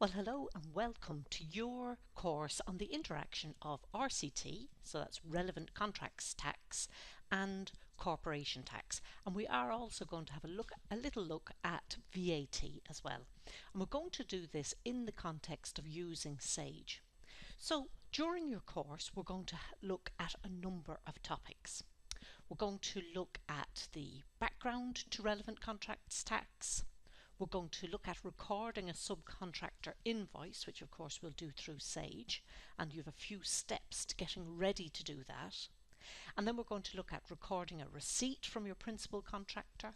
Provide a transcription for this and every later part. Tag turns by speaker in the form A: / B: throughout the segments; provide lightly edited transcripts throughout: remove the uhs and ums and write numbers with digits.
A: Well, hello and welcome to your course on the interaction of RCT, so that's Relevant Contracts Tax, and Corporation Tax. And we are also going to have a little look at VAT as well. And we're going to do this in the context of using Sage. So during your course, we're going to look at a number of topics. We're going to look at the background to Relevant Contracts Tax. We're going to look at recording a subcontractor invoice, which of course we'll do through Sage, and you have a few steps to getting ready to do that. And then we're going to look at recording a receipt from your principal contractor.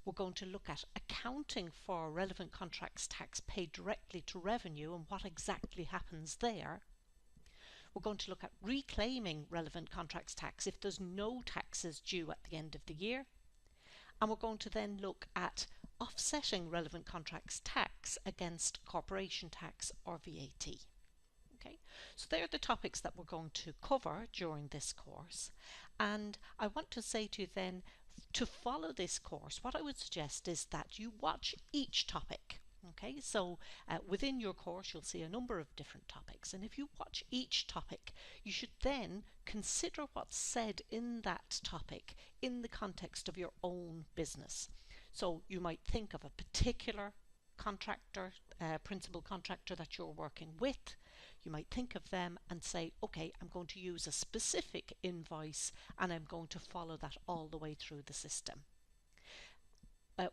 A: We're going to look at accounting for relevant contracts tax paid directly to revenue and what exactly happens there. We're going to look at reclaiming relevant contracts tax if there's no taxes due at the end of the year. And we're going to then look at offsetting relevant contracts tax against corporation tax or VAT. Okay, so they're the topics that we're going to cover during this course. And I want to say to you then, to follow this course, what I would suggest is that you watch each topic. Okay, so within your course you'll see a number of different topics, and if you watch each topic you should then consider what's said in that topic in the context of your own business. So you might think of a particular contractor, principal contractor that you're working with. You might think of them and say, okay, I'm going to use a specific invoice and I'm going to follow that all the way through the system.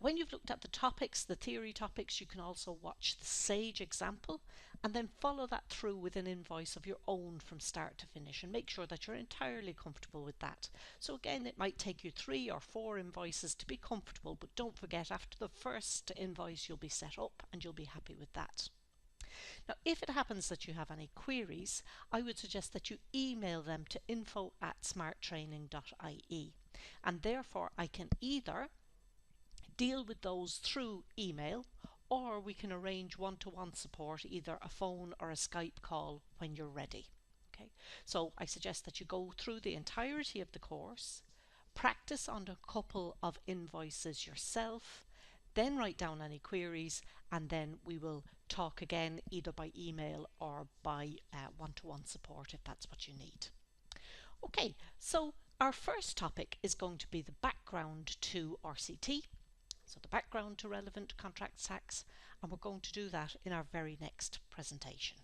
A: When you've looked at the topics, the theory topics, you can also watch the Sage example and then follow that through with an invoice of your own from start to finish and make sure that you're entirely comfortable with that. So again, it might take you 3 or 4 invoices to be comfortable, but don't forget, after the first invoice you'll be set up and you'll be happy with that. Now, if it happens that you have any queries, I would suggest that you email them to info@smarttraining.ie, and therefore I can either deal with those through email, or we can arrange one-to-one support, either a phone or a Skype call when you're ready. Okay, so I suggest that you go through the entirety of the course, practice on a couple of invoices yourself, then write down any queries, and then we will talk again either by email or by one-to-one support if that's what you need. Okay, so our first topic is going to be the background to RCT. So the background to relevant contracts tax, and we're going to do that in our very next presentation.